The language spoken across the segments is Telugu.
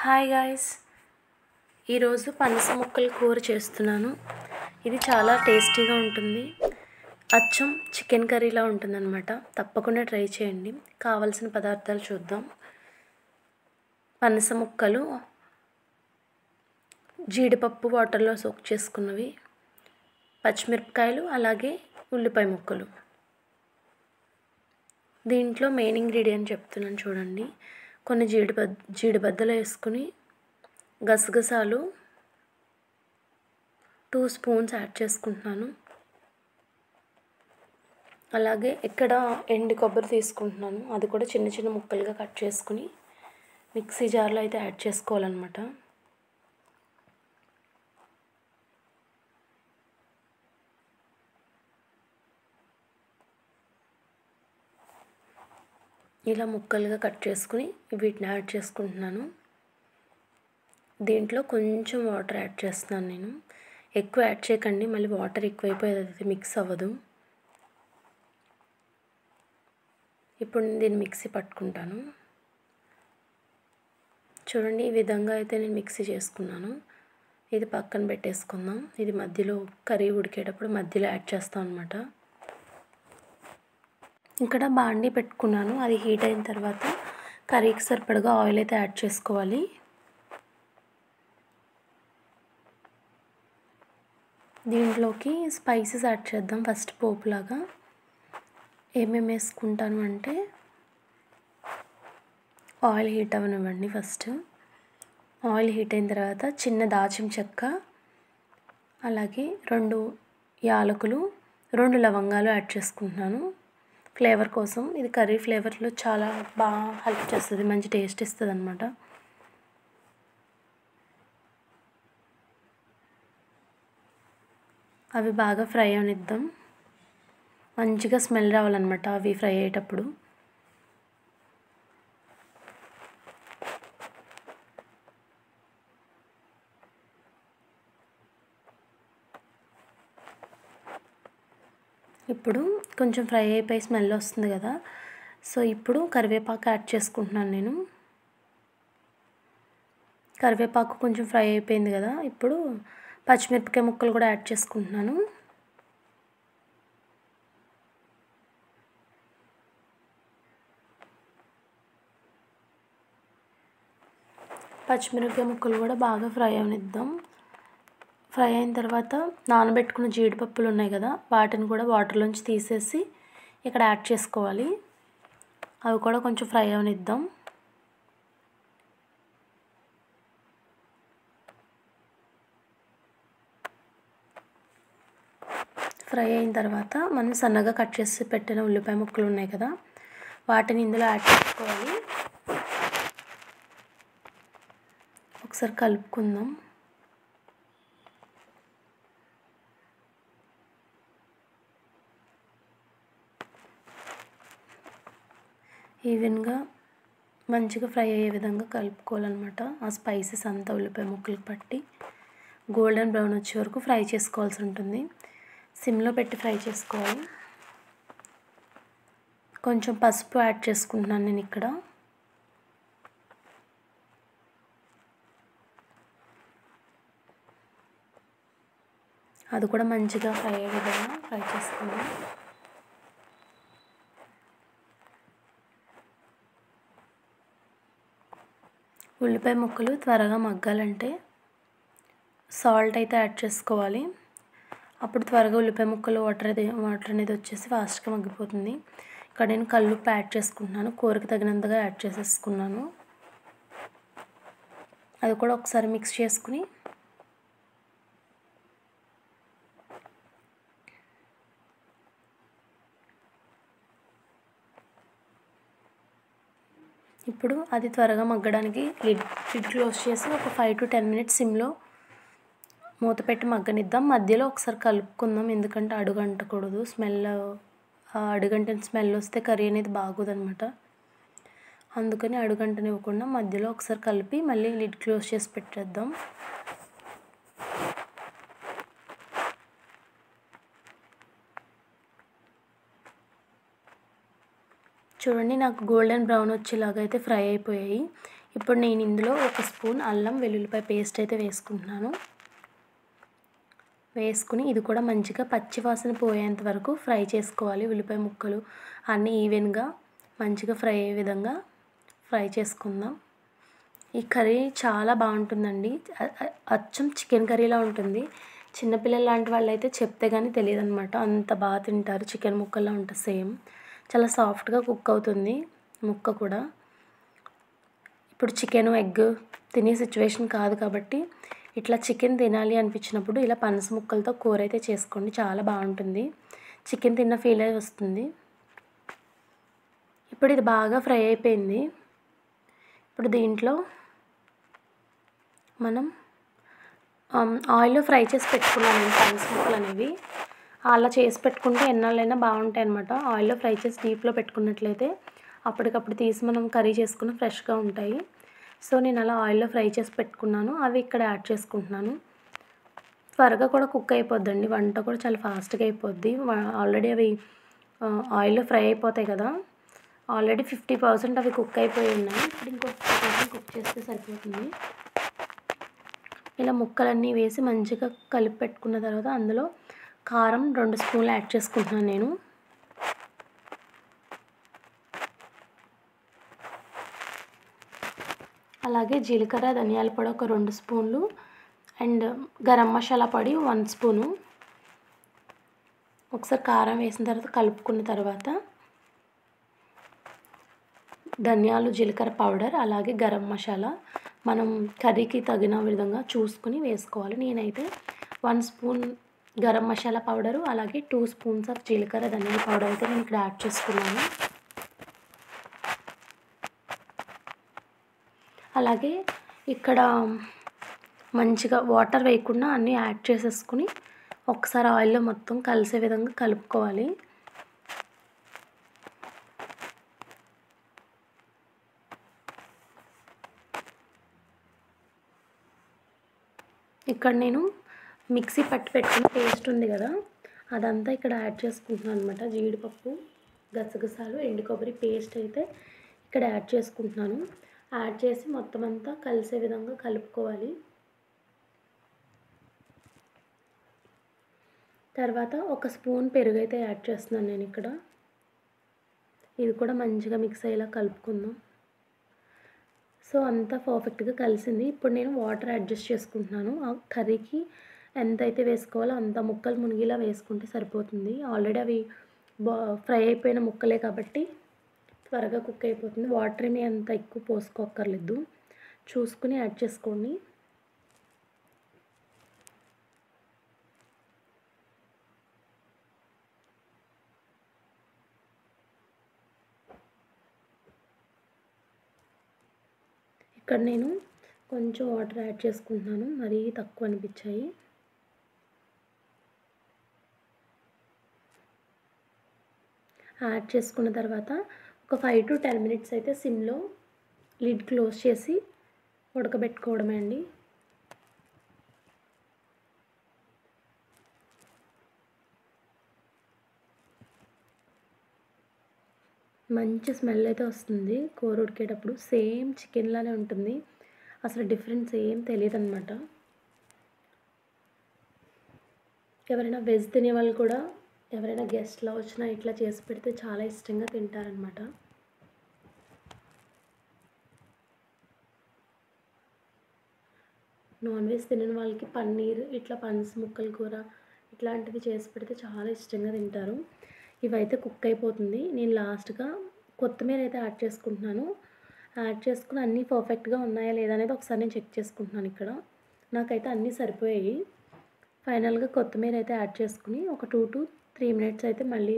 హాయ్ గాయ్స్, ఈరోజు పనస ముక్కల కూర చేస్తున్నాను. ఇది చాలా టేస్టీగా ఉంటుంది. అచ్చం చికెన్ కర్రీలా ఉంటుందన్నమాట. తప్పకుండా ట్రై చేయండి. కావలసిన పదార్థాలు చూద్దాం. పనస ముక్కలు, జీడిపప్పు వాటర్లో సోక్ చేసుకున్నవి, పచ్చిమిరపకాయలు, అలాగే ఉల్లిపాయ ముక్కలు. దీంట్లో మెయిన్ ఇంగ్రీడియంట్ చెప్తున్నాను చూడండి. కొన్ని జీడిబద్దలు వేసుకుని గసగసాలు 2 స్పూన్స్ యాడ్ చేసుకుంటున్నాను. అలాగే ఇక్కడ ఎండు కొబ్బరి తీసుకుంటున్నాను. అది కూడా చిన్న చిన్న ముక్కలుగా కట్ చేసుకుని మిక్సీ జార్లో అయితే యాడ్ చేసుకోవాలన్నమాట. ఇలా ముక్కలుగా కట్ చేసుకుని వీటిని యాడ్ చేసుకుంటున్నాను. దీంట్లో కొంచెం వాటర్ యాడ్ చేస్తున్నాను నేను. ఎక్కువ యాడ్ చేయకండి, మళ్ళీ వాటర్ ఎక్కువైపోయేది మిక్స్ అవ్వదు. ఇప్పుడు నేను దీన్ని మిక్సీ పట్టుకుంటాను. చూడండి, ఈ విధంగా అయితే నేను మిక్సీ చేసుకున్నాను. ఇది పక్కన పెట్టేసుకుందాం. ఇది మధ్యలో కర్రీ ఉడికేటప్పుడు మధ్యలో యాడ్ చేస్తాం అన్నమాట. ఇక్కడ బాండీ పెట్టుకున్నాను. అది హీట్ అయిన తర్వాత కర్రీకి సరిపడగా ఆయిల్ అయితే యాడ్ చేసుకోవాలి. దీంట్లోకి స్పైసెస్ యాడ్ చేద్దాం. ఫస్ట్ పోపులాగా ఏమేమి వేసుకుంటాను అంటే, ఆయిల్ హీట్ అవ్వనివ్వండి. ఫస్ట్ ఆయిల్ హీట్ అయిన తర్వాత చిన్న దాల్చిన చెక్క, అలాగే 2 యాలకులు, 2 లవంగాలు యాడ్ చేసుకుంటున్నాను ఫ్లేవర్ కోసం. ఇది కర్రీ ఫ్లేవర్లో చాలా బాగా హెల్ప్ చేస్తుంది, మంచి టేస్ట్ ఇస్తుంది అన్నమాట. అవి బాగా ఫ్రై అవనిద్దాం. మంచిగా స్మెల్ రావాలన్నమాట అవి ఫ్రై అయ్యేటప్పుడు. ఇప్పుడు కొంచెం ఫ్రై అయిపోయి స్మెల్ వస్తుంది కదా, సో ఇప్పుడు కరివేపాకు యాడ్ చేసుకుంటున్నాను నేను. కరివేపాకు కొంచెం ఫ్రై అయిపోయింది కదా, ఇప్పుడు పచ్చిమిరపకాయ ముక్కలు కూడా యాడ్ చేసుకుంటున్నాను. పచ్చిమిరపకాయ ముక్కలు కూడా బాగా ఫ్రై అవనిద్దాం. ఫ్రై అయిన తర్వాత నానబెట్టుకున్న జీడిపప్పులు ఉన్నాయి కదా, వాటిని కూడా వాటర్లోంచి తీసేసి ఇక్కడ యాడ్ చేసుకోవాలి. అవి కూడా కొంచెం ఫ్రై అవనిద్దాం. ఫ్రై అయిన తర్వాత మనం సన్నగా కట్ చేసి పెట్టిన ఉల్లిపాయ ముక్కలు ఉన్నాయి కదా, వాటిని ఇందులో యాడ్ చేసుకోవాలి. ఒకసారి కలుపుకుందాం. ఈవెన్గా మంచిగా ఫ్రై అయ్యే విధంగా కలుపుకోవాలన్నమాట. ఆ స్పైసెస్ అంతా ఉల్లిపాయ ముక్కలకు పట్టి గోల్డెన్ బ్రౌన్ వచ్చే వరకు ఫ్రై చేసుకోవాల్సి ఉంటుంది. సిమ్లో పెట్టి ఫ్రై చేసుకోవాలి. కొంచెం పసుపు యాడ్ చేసుకుంటున్నాను నేను ఇక్కడ. అది కూడా మంచిగా ఫ్రై అయ్యే విధంగా ఫ్రై చేసుకుందాం. ఉల్లిపాయ ముక్కలు త్వరగా మగ్గాలంటే సాల్ట్ అయితే యాడ్ చేసుకోవాలి. అప్పుడు త్వరగా ఉల్లిపాయ ముక్కలు వాటర్ అనేది వచ్చేసి ఫాస్ట్గా మగ్గిపోతుంది. ఇక్కడ నేను కల్లుప్పు యాడ్ చేసుకుంటున్నాను. కూరకు తగినంతగా యాడ్ చేసేసుకున్నాను. అది కూడా ఒకసారి మిక్స్ చేసుకుని ఇప్పుడు అది త్వరగా మగ్గడానికి లిడ్ క్లోజ్ చేసి ఒక 5 to 10 minutes సిమ్లో మూత పెట్టి మగ్గనిద్దాం. మధ్యలో ఒకసారి కలుపుకుందాం, ఎందుకంటే అడుగంటకూడదు. అడుగంటని స్మెల్ వస్తే కర్రీ అనేది బాగోదన్నమాట. అందుకని అడుగంటనివ్వకుండా మధ్యలో ఒకసారి కలిపి మళ్ళీ లిడ్ క్లోజ్ చేసి పెట్టేద్దాం. చూడండి, నాకు గోల్డెన్ బ్రౌన్ వచ్చేలాగా అయితే ఫ్రై అయిపోయాయి. ఇప్పుడు నేను ఇందులో 1 స్పూన్ అల్లం వెల్లుల్లిపాయ పేస్ట్ అయితే వేసుకుంటున్నాను. వేసుకుని ఇది కూడా మంచిగా పచ్చి వాసన పోయేంత వరకు ఫ్రై చేసుకోవాలి. ఉల్లిపాయ ముక్కలు అన్నీ ఈవెన్గా మంచిగా ఫ్రై అయ్యే విధంగా ఫ్రై చేసుకుందాం. ఈ కర్రీ చాలా బాగుంటుందండి. అచ్చం చికెన్ కర్రీలా ఉంటుంది. చిన్నపిల్లలు లాంటి వాళ్ళైతే చెప్తే కానీ తెలియదు అనమాట. అంత బాగా తింటారు. చికెన్ ముక్కల్లా ఉంటుంది సేమ్. చాలా సాఫ్ట్గా కుక్ అవుతుంది ముక్క కూడా. ఇప్పుడు చికెన్ ఎగ్ తినే సిచ్యువేషన్ కాదు కాబట్టి ఇట్లా చికెన్ తినాలి అనిపించినప్పుడు ఇలా పనస ముక్కలతో కూర అయితే చేసుకోండి. చాలా బాగుంటుంది. చికెన్ తిన్న ఫీల్ అయి వస్తుంది. ఇప్పుడు ఇది బాగా ఫ్రై అయిపోయింది. ఇప్పుడు దీంట్లో మనం ఆయిల్లో ఫ్రై చేసి పెట్టుకున్నాను పనస ముక్కలు అనేవి. అలా చేసి పెట్టుకుంటే ఎన్నాళ్ళైనా బాగుంటాయి అన్నమాట. ఆయిల్లో ఫ్రై చేసి డీప్లో పెట్టుకున్నట్లయితే అప్పటికప్పుడు తీసి మనం కర్రీ చేసుకుని ఫ్రెష్గా ఉంటాయి. సో నేను అలా ఆయిల్లో ఫ్రై చేసి పెట్టుకున్నాను. అవి ఇక్కడ యాడ్ చేసుకుంటున్నాను. త్వరగా కూడా కుక్ అయిపోద్దండి. వంట కూడా చాలా ఫాస్ట్గా అయిపోద్ది. ఆల్రెడీ అవి ఆయిల్లో ఫ్రై అయిపోతాయి కదా. ఆల్రెడీ 50% అవి కుక్ అయిపోయి ఉన్నాయి. ఇప్పుడు ఇంకో 50% కుక్ చేస్తే సరిపోతుంది. ఇలా ముక్కలన్నీ వేసి మంచిగా కలిపి పెట్టుకున్న తర్వాత అందులో కారం 2 స్పూన్లు యాడ్ చేసుకుంటున్నాను నేను. అలాగే జీలకర్ర ధనియాల పొడి ఒక 2 స్పూన్లు అండ్ గరం మసాలా పొడి 1 స్పూను. ఒకసారి కారం వేసిన తర్వాత కలుపుకున్న తర్వాత ధనియాలు జీలకర్ర పౌడర్ అలాగే గరం మసాలా మనం కర్రీకి తగిన విధంగా చూసుకుని వేసుకోవాలి. నేనైతే 1 స్పూన్ గరం మసాలా పౌడరు అలాగే 2 స్పూన్స్ ఆఫ్ జీలకర్ర ధనియాల పౌడర్ అయితే నేను ఇక్కడ యాడ్ చేసుకున్నాను. అలాగే ఇక్కడ మంచిగా వాటర్ వేయకుండా అన్నీ యాడ్ చేసేసుకుని ఒకసారి ఆయిల్లో మొత్తం కలిసే విధంగా కలుపుకోవాలి. ఇక్కడ నేను మిక్సీ పట్టి పెట్టుకున్న పేస్ట్ ఉంది కదా, అదంతా ఇక్కడ యాడ్ చేసుకుంటున్నాను అనమాట. జీడిపప్పు, గసగసాలు, ఎండు కొబ్బరి పేస్ట్ అయితే ఇక్కడ యాడ్ చేసుకుంటున్నాను. యాడ్ చేసి మొత్తం అంతా కలిసే విధంగా కలుపుకోవాలి. తర్వాత 1 స్పూన్ పెరుగు అయితే యాడ్ చేస్తున్నాను నేను ఇక్కడ. ఇది కూడా మంచిగా మిక్స్ అయ్యేలా కలుపుకుందాం. సో అంతా పర్ఫెక్ట్గా కలిసింది. ఇప్పుడు నేను వాటర్ అడ్జస్ట్ చేసుకుంటున్నాను. ఆ కర్రీకి ఎంతైతే వేసుకోవాలో అంత ముక్కలు మునిగేలా వేసుకుంటే సరిపోతుంది. ఆల్రెడీ అవి ఫ్రై అయిపోయిన ముక్కలే కాబట్టి త్వరగా కుక్ అయిపోతుంది. వాటర్ ఏమీ అంత ఎక్కువ పోసుకోక్కర్లేదు, చూసుకుని యాడ్ చేసుకోండి. ఇక్కడ నేను కొంచెం వాటర్ యాడ్ చేసుకుంటున్నాను, మరీ తక్కువ అనిపించాయి. యాడ్ చేసుకున్న తర్వాత ఒక 5 to 10 మినిట్స్ అయితే సిమ్లో లిడ్ క్లోజ్ చేసి ఉడకబెట్టుకోవడమే అండి. మంచి స్మెల్ అయితే వస్తుంది కూర ఉడికేటప్పుడు. సేమ్ చికెన్లానే ఉంటుంది, అసలు డిఫరెన్స్ ఏం తెలియదు అనమాట. ఎవరైనా వెజ్ తినే వాళ్ళు కూడా ఎవరైనా గెస్ట్లా వచ్చినా ఇట్లా చేసి పెడితే చాలా ఇష్టంగా తింటారనమాట. నాన్ వెజ్ తినని వాళ్ళకి పన్నీర్, ఇట్లా పనస ముక్కల కూర ఇట్లాంటివి చేసి పెడితే చాలా ఇష్టంగా తింటారు. ఇవైతే కుక్ అయిపోతుంది. నేను లాస్ట్గా కొత్తిమీర అయితే యాడ్ చేసుకుంటున్నాను. యాడ్ చేసుకుని అన్నీ పర్ఫెక్ట్గా ఉన్నాయా లేదా అనేది ఒకసారి నేను చెక్ చేసుకుంటున్నాను. ఇక్కడ నాకైతే అన్నీ సరిపోయాయి. ఫైనల్గా కొత్తిమీర అయితే యాడ్ చేసుకుని ఒక 2 to 3 మినిట్స్ అయితే మళ్ళీ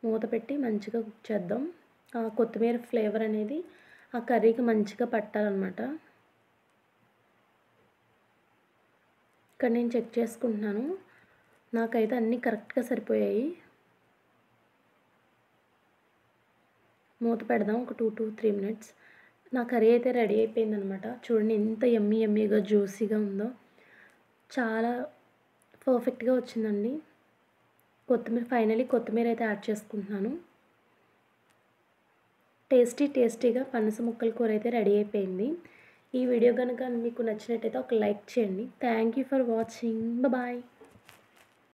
మూత పెట్టి మంచిగా కుక్ చేద్దాం. ఆ కొత్తిమీర ఫ్లేవర్ అనేది ఆ కర్రీకి మంచిగా పట్టాలన్నమాట. ఇక్కడ నేను చెక్ చేసుకుంటున్నాను, నాకైతే అన్నీ కరెక్ట్గా సరిపోయాయి. మూత పెడదాం ఒక 2 to 3 మినిట్స్. నా కర్రీ అయితే రెడీ అయిపోయిందనమాట. చూడండి ఎంత యమ్మీగా జ్యూసీగా ఉందో, చాలా పర్ఫెక్ట్గా వచ్చిందండి. ఫైనలీ కొత్తిమీర అయితే యాడ్ చేసుకుంటున్నాను. టేస్టీగా పనస ముక్కల కూర అయితే రెడీ అయిపోయింది. ఈ వీడియో కనుక మీకు నచ్చినట్టయితే ఒక లైక్ చేయండి. Thank you for watching. Bye.